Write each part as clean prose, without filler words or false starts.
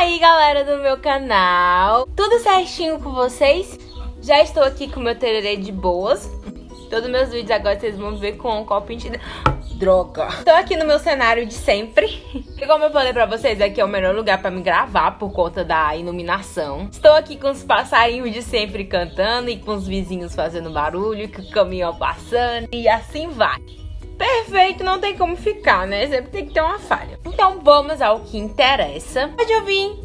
aí, galera do meu canal, tudo certinho com vocês? Já estou aqui com o meu tererê de boas. Todos meus vídeos agora vocês vão ver com um copinho de... Droga! Estou aqui no meu cenário de sempre. E como eu falei pra vocês, aqui é o melhor lugar pra me gravar por conta da iluminação. Estou aqui com os passarinhos de sempre cantando e com os vizinhos fazendo barulho, com o caminhão passando e assim vai. Perfeito, não tem como ficar, né? Sempre tem que ter uma falha. Então vamos ao que interessa. Hoje eu vim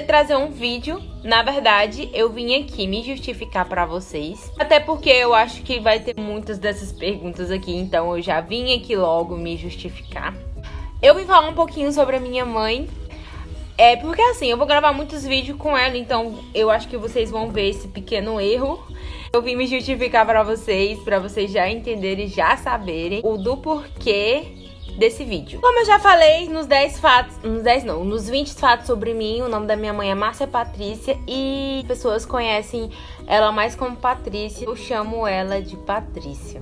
trazer um vídeo. Na verdade, eu vim aqui me justificar pra vocês. Até porque eu acho que vai ter muitas dessas perguntas aqui. Então eu já vim aqui logo me justificar. Eu vim falar um pouquinho sobre a minha mãe. Porque assim, eu vou gravar muitos vídeos com ela. Então eu acho que vocês vão ver esse pequeno erro. Eu vim me justificar pra vocês já entenderem e já saberem o do porquê desse vídeo. Como eu já falei, nos 20 fatos sobre mim, o nome da minha mãe é Márcia Patrícia e pessoas conhecem ela mais como Patrícia. Eu chamo ela de Patrícia.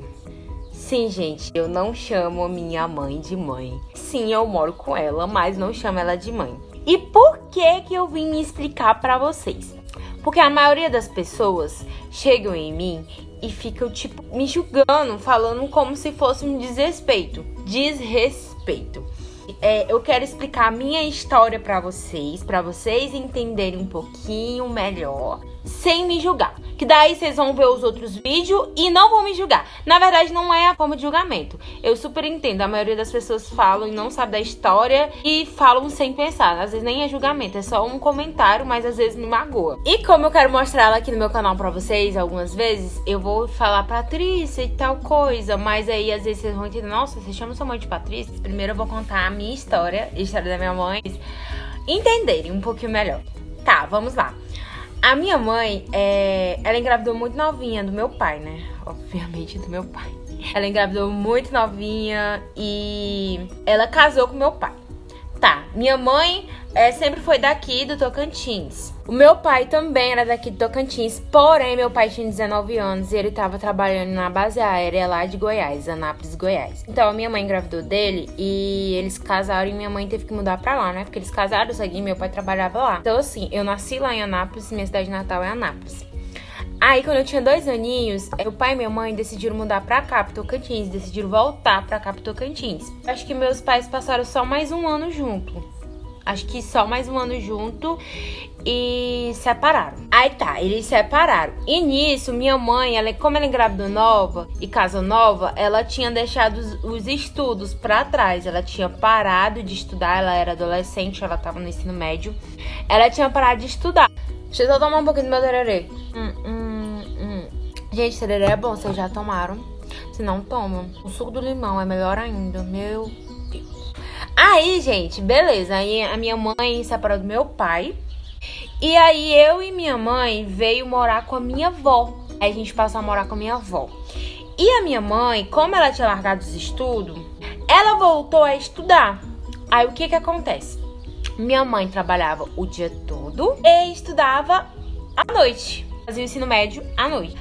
Sim, gente, eu não chamo a minha mãe de mãe. Sim, eu moro com ela, mas não chamo ela de mãe. E por que eu vim me explicar pra vocês? Porque a maioria das pessoas chegam em mim e ficam, tipo, me julgando, falando como se fosse um desrespeito. Eu quero explicar a minha história pra vocês entenderem um pouquinho melhor, sem me julgar. Que daí vocês vão ver os outros vídeos e não vão me julgar. Na verdade, não é a forma de julgamento. Eu super entendo. A maioria das pessoas falam e não sabe da história e falam sem pensar. Às vezes nem é julgamento, é só um comentário, mas às vezes me magoa. E como eu quero mostrar ela aqui no meu canal pra vocês algumas vezes, eu vou falar Patrícia e tal coisa. Mas aí às vezes vocês vão entender, nossa, você chama sua mãe de Patrícia? Primeiro eu vou contar a minha história, a história da minha mãe, entenderem um pouquinho melhor. Tá, vamos lá. A minha mãe, ela engravidou muito novinha do meu pai, né? Obviamente do meu pai. Ela engravidou muito novinha e ela casou com meu pai. Tá, minha mãe sempre foi daqui do Tocantins. O meu pai também era daqui do Tocantins, porém meu pai tinha 19 anos e ele tava trabalhando na base aérea lá de Goiás, Anápolis, Goiás. Então a minha mãe engravidou dele e eles casaram e minha mãe teve que mudar pra lá, né? Porque eles casaram, e meu pai trabalhava lá. Então assim, eu nasci lá em Anápolis, minha cidade natal é Anápolis. Aí, quando eu tinha 2 aninhos, meu pai e minha mãe decidiram mudar pra cá, pro Tocantins. Decidiram voltar pra cá, pro Tocantins. Acho que meus pais passaram só mais um ano junto. Acho que só mais um ano junto e separaram. Aí tá, eles separaram. E nisso, minha mãe, como ela engravidou nova e casou nova, ela tinha deixado os estudos pra trás. Ela tinha parado de estudar, ela era adolescente, ela tava no ensino médio. Ela tinha parado de estudar. Deixa eu só tomar um pouquinho do meu tererê. Gente, tererê é bom, vocês já tomaram? Se não, tomam. O suco do limão é melhor ainda, meu Deus. Aí, gente, beleza. Aí a minha mãe separou do meu pai. E aí eu e minha mãe veio morar com a minha avó. Aí a gente passou a morar com a minha avó. E a minha mãe, como ela tinha largado os estudos, ela voltou a estudar. Aí o que acontece? Minha mãe trabalhava o dia todo e estudava à noite. Fazia o ensino médio à noite.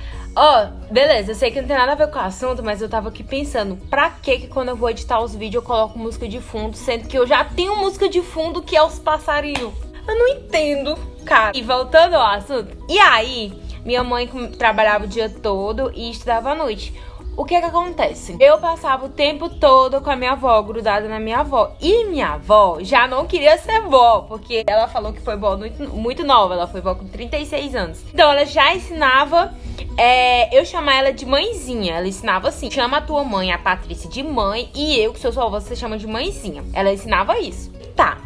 Beleza, eu sei que não tem nada a ver com o assunto, mas eu tava aqui pensando, pra que quando eu vou editar os vídeos eu coloco música de fundo, sendo que eu já tenho música de fundo que é os passarinhos. Eu não entendo, cara. E voltando ao assunto, e aí, minha mãe trabalhava o dia todo e estudava à noite. O que acontece? Eu passava o tempo todo com a minha avó, grudada na minha avó. E minha avó já não queria ser vó, porque ela falou que foi vó muito nova. Ela foi vó com 36 anos. Então ela já ensinava eu chamar ela de mãezinha. Ela ensinava assim: chama a tua mãe, a Patrícia, de mãe, e eu, que sou sua avó, você chama de mãezinha. Ela ensinava isso. Tá.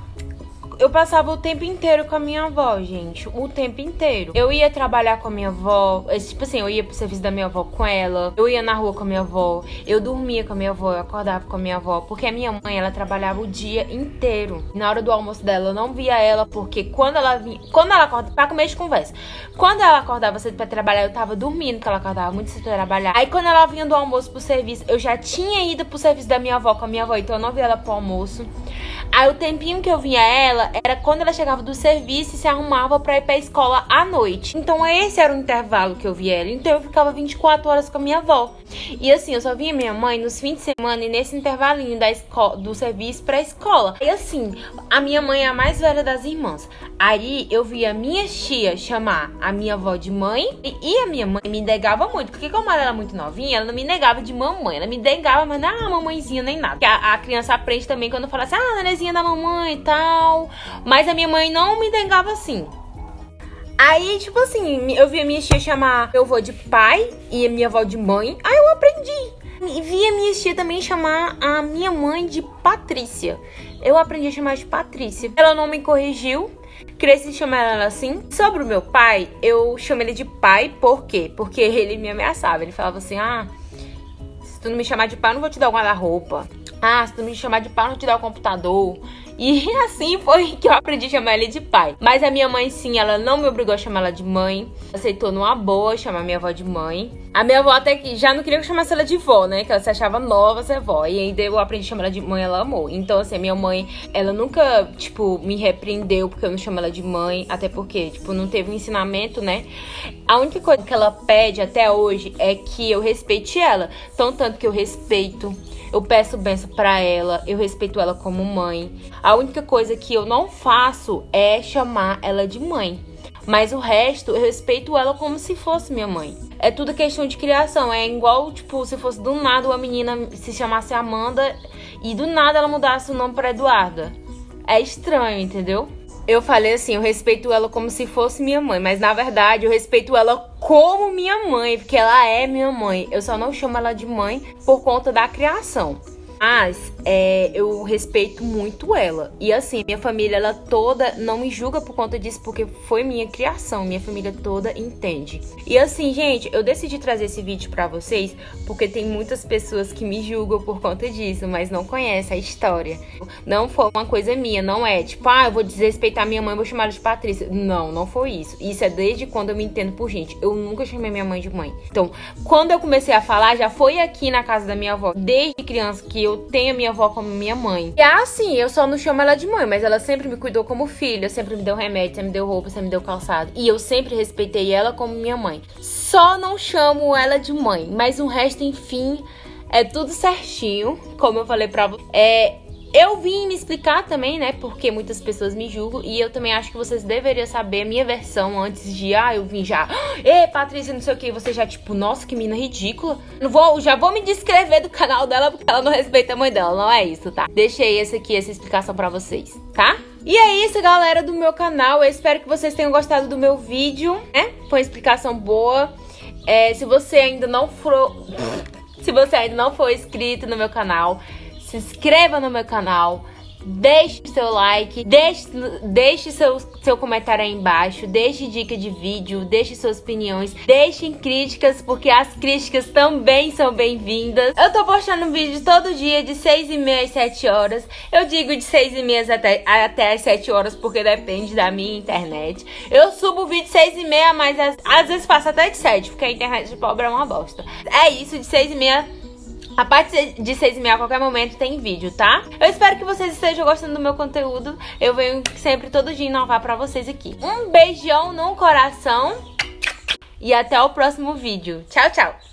Eu passava o tempo inteiro com a minha avó, gente. O tempo inteiro. Eu ia trabalhar com a minha avó. Tipo assim, eu ia pro serviço da minha avó com ela. Eu ia na rua com a minha avó. Eu dormia com a minha avó. Eu acordava com a minha avó. Porque a minha mãe, ela trabalhava o dia inteiro. Na hora do almoço dela, eu não via ela. Porque quando ela acordava... Pra comer de conversa. Quando ela acordava cedo pra trabalhar, eu tava dormindo. Porque ela acordava muito cedo pra trabalhar. Aí quando ela vinha do almoço pro serviço, eu já tinha ido pro serviço da minha avó com a minha avó. Então eu não via ela pro almoço. Aí o tempinho que eu vinha ela era quando ela chegava do serviço e se arrumava pra ir pra escola à noite. Então esse era o intervalo que eu via ela. Então eu ficava 24 horas com a minha avó. E assim, eu só via minha mãe nos fins de semana e nesse intervalinho do serviço pra escola. E assim, a minha mãe é a mais velha das irmãs. Aí eu vi a minha tia chamar a minha avó de mãe e a minha mãe me negava muito. Porque como ela era muito novinha, ela não me negava de mamãe. Ela me negava, mas não era mamãezinha nem nada. Porque a criança aprende também quando fala assim, nenezinha da mamãe e tal. Mas a minha mãe não me negava assim. Aí, tipo assim, eu vi a minha tia chamar meu avô de pai e a minha avó de mãe. Aí eu aprendi. E vi a minha tia também chamar a minha mãe de Patrícia. Eu aprendi a chamar de Patrícia. Ela não me corrigiu. Cresci chamando ela assim. Sobre o meu pai, eu chamo ele de pai, por quê? Porque ele me ameaçava. Ele falava assim, se tu não me chamar de pai, eu não vou te dar o guarda-roupa. Se tu me chamar de pai, eu não vou te dar o computador. E assim foi que eu aprendi a chamar ele de pai. Mas a minha mãe, sim, ela não me obrigou a chamar ela de mãe. Aceitou numa boa chamar minha avó de mãe. A minha avó até que já não queria que eu chamasse ela de vó, né? Que ela se achava nova ser vó. E ainda eu aprendi a chamar ela de mãe, ela amou. Então, assim, a minha mãe, ela nunca, me repreendeu porque eu não chamo ela de mãe. Até porque, não teve um ensinamento, né? A única coisa que ela pede até hoje é que eu respeite ela. Tanto que eu respeito. Eu peço bênção pra ela, eu respeito ela como mãe. A única coisa que eu não faço é chamar ela de mãe. Mas o resto, eu respeito ela como se fosse minha mãe. É tudo questão de criação. É igual, se fosse do nada uma menina se chamasse Amanda e do nada ela mudasse o nome pra Eduarda. É estranho, entendeu? Eu falei assim, eu respeito ela como se fosse minha mãe. Mas na verdade, eu respeito ela como minha mãe, porque ela é minha mãe. Eu só não chamo ela de mãe por conta da criação. Mas eu respeito muito ela. E assim, minha família, ela toda não me julga por conta disso, porque foi minha criação. Minha família toda entende. E assim, gente, eu decidi trazer esse vídeo pra vocês porque tem muitas pessoas que me julgam por conta disso, mas não conhecem a história. Não foi uma coisa minha, não é tipo, eu vou desrespeitar minha mãe, vou chamar ela de Patrícia. Não, não foi isso. Isso é desde quando eu me entendo por gente. Eu nunca chamei minha mãe de mãe. Então, quando eu comecei a falar, já foi aqui na casa da minha avó. Desde criança que eu tenho a minha avó como minha mãe. E assim, eu só não chamo ela de mãe, mas ela sempre me cuidou como filha, sempre me deu remédio, sempre me deu roupa, sempre me deu calçado. E eu sempre respeitei ela como minha mãe. Só não chamo ela de mãe, mas o resto, enfim, é tudo certinho, como eu falei pra você. Eu vim me explicar também, né, porque muitas pessoas me julgam e eu também acho que vocês deveriam saber a minha versão antes de, eu vim já, Patrícia, não sei o que, você já, nossa, que mina ridícula. Já vou me descrever do canal dela porque ela não respeita a mãe dela, não é isso, tá? Deixei essa explicação pra vocês, tá? E é isso, galera do meu canal, eu espero que vocês tenham gostado do meu vídeo, né? Foi uma explicação boa. Se você ainda não for inscrito no meu canal, se inscreva no meu canal, deixe seu like, deixe seu comentário aí embaixo, deixe dica de vídeo, deixe suas opiniões, deixem críticas, porque as críticas também são bem-vindas. Eu tô postando vídeo todo dia de 6h30 às 7 horas. Eu digo de 6h30 até às 7 horas, porque depende da minha internet. Eu subo o vídeo 6h30, mas às vezes passo até de 7, porque a internet de pobre é uma bosta. É isso, de 6h30... A parte de 6h30 a qualquer momento tem vídeo, tá? Eu espero que vocês estejam gostando do meu conteúdo. Eu venho sempre todo dia inovar pra vocês aqui. Um beijão no coração e até o próximo vídeo. Tchau, tchau!